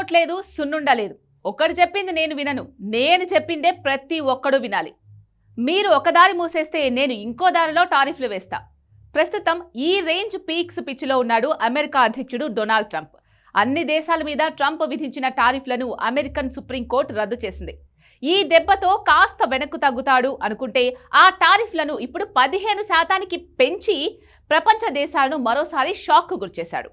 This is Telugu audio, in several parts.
నోట్లేదు సున్నుండలేదు. ఒకడు చెప్పింది నేను వినను, నేను చెప్పిందే ప్రతి ఒక్కడు వినాలి. మీరు ఒక దారి మూసేస్తే నేను ఇంకో దారిలో టారిఫ్లు వేస్తా. ప్రస్తుతం ఈ రేంజ్ పీక్స్ పిచ్చిలో ఉన్నాడు అమెరికా అధ్యక్షుడు డొనాల్డ్ ట్రంప్. అన్ని దేశాల మీద ట్రంప్ విధించిన టారిఫ్లను అమెరికన్ సుప్రీంకోర్టు రద్దు చేసింది. ఈ దెబ్బతో కాస్త వెనక్కు తగ్గుతాడు అనుకుంటే ఆ టారిఫ్లను ఇప్పుడు 15% పెంచి ప్రపంచ దేశాలను మరోసారి షాక్కు గురిచేశాడు.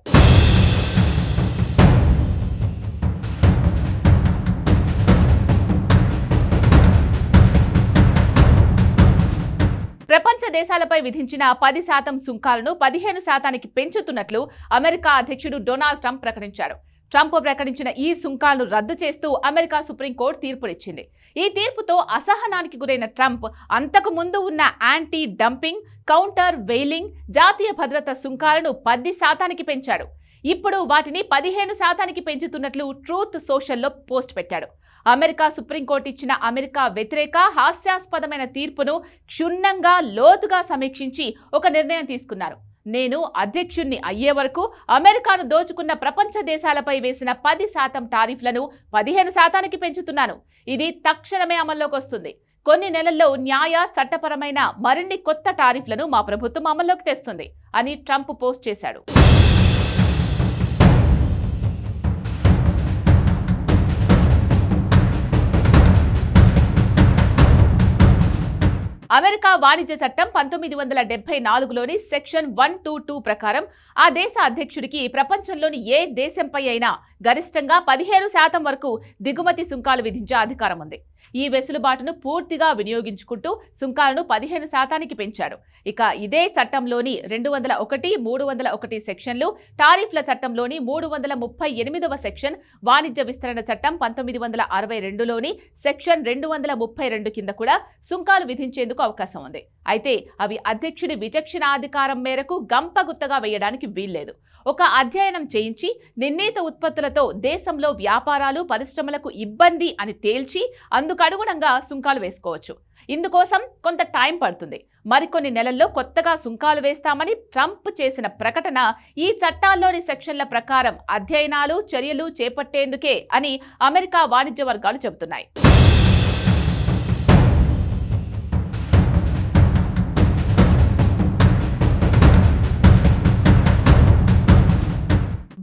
ప్రపంచ దేశాలపై విధించిన 10% సుంకాలను 15% పెంచుతున్నట్లు అమెరికా అధ్యక్షుడు డొనాల్డ్ ట్రంప్ ప్రకటించాడు. ట్రంప్ ప్రకటించిన ఈ సుంకాలను రద్దు చేస్తూ అమెరికా సుప్రీంకోర్టు తీర్పునిచ్చింది. ఈ తీర్పుతో అసహనానికి గురైన ట్రంప్ అంతకు ముందు ఉన్న యాంటీ డంపింగ్, కౌంటర్ వెయిలింగ్, జాతీయ భద్రత సుంకాలను 10% పెంచాడు. ఇప్పుడు వాటిని 15% పెంచుతున్నట్లు ట్రూత్ సోషల్లో పోస్ట్ పెట్టాడు. అమెరికా సుప్రీంకోర్టు ఇచ్చిన అమెరికా వ్యతిరేక హాస్యాస్పదమైన తీర్పును క్షుణ్ణంగా లోతుగా సమీక్షించి ఒక నిర్ణయం తీసుకున్నారు. నేను అధ్యక్షుణ్ణి అయ్యే వరకు అమెరికాను దోచుకున్న ప్రపంచ దేశాలపై వేసిన 10% టారిఫ్లను 15% పెంచుతున్నాను. ఇది తక్షణమే అమల్లోకి వస్తుంది. కొన్ని నెలల్లో న్యాయ చట్టపరమైన మరిన్ని కొత్త టారిఫ్లను మా ప్రభుత్వం అమల్లోకి తెస్తుంది అని ట్రంప్ పోస్ట్ చేశాడు. అమెరికా వాణిజ్య చట్టం 1974లోని సెక్షన్ 122 ప్రకారం ఆ దేశ అధ్యక్షుడికి ప్రపంచంలోని ఏ దేశంపై అయినా గరిష్టంగా 15% వరకు దిగుమతి సుంకాలు విధించే అధికారం ఉంది. ఈ వెసులుబాటును పూర్తిగా వినియోగించుకుంటూ సుంకాలను 15% పెంచాడు. ఇక ఇదే చట్టంలోని 201, 301 సెక్షన్లు, టారిఫ్ల చట్టంలోని 338వ సెక్షన్, వాణిజ్య విస్తరణ చట్టం 1962లోని సెక్షన్ 232 కింద కూడా సుంకాలు విధించేందుకు అవకాశం ఉంది. అయితే అవి అధ్యక్షుడి విచక్షణాధికారం మేరకు గంపగుత్తగా వేయడానికి వీల్లేదు. ఒక అధ్యయనం చేయించి నిర్ణీత ఉత్పత్తులతో దేశంలో వ్యాపారాలు, పరిశ్రమలకు ఇబ్బంది అని తేల్చి అందుకనుగుణంగా సుంకాలు వేసుకోవచ్చు. ఇందుకోసం కొంత టైం పడుతుంది. మరికొన్ని నెలల్లో కొత్తగా సుంకాలు వేస్తామని ట్రంప్ చేసిన ప్రకటన ఈ చట్టాల్లోని సెక్షన్ల ప్రకారం అధ్యయనాలు, చర్యలు చేపట్టేందుకే అని అమెరికా వాణిజ్య వర్గాలు చెబుతున్నాయి.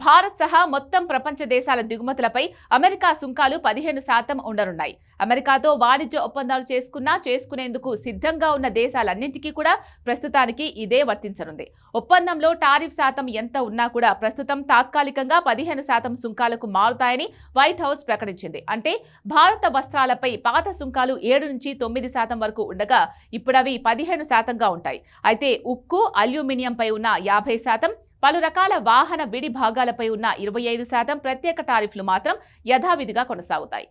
భారత్ సహా మొత్తం ప్రపంచ దేశాల దిగుమతులపై అమెరికా సుంకాలు 15% ఉండనున్నాయి. అమెరికాతో వాణిజ్య ఒప్పందాలు చేసుకునేందుకు సిద్ధంగా ఉన్న దేశాలన్నింటికీ కూడా ప్రస్తుతానికి ఇదే వర్తించనుంది. ఒప్పందంలో టారిఫ్ శాతం ఎంత ఉన్నా కూడా ప్రస్తుతం తాత్కాలికంగా 15% సుంకాలకు మారుతాయని వైట్ హౌస్ ప్రకటించింది. అంటే భారత వస్త్రాలపై పాత సుంకాలు 7 నుంచి 9% వరకు ఉండగా ఇప్పుడవి 15%గా ఉంటాయి. అయితే ఉక్కు, అల్యూమినియంపై ఉన్న 50%, పలు రకాల వాహన విడి భాగాలపై ఉన్న 25% ప్రత్యేక టారిఫ్లు మాత్రం యథావిధిగా కొనసాగుతాయి.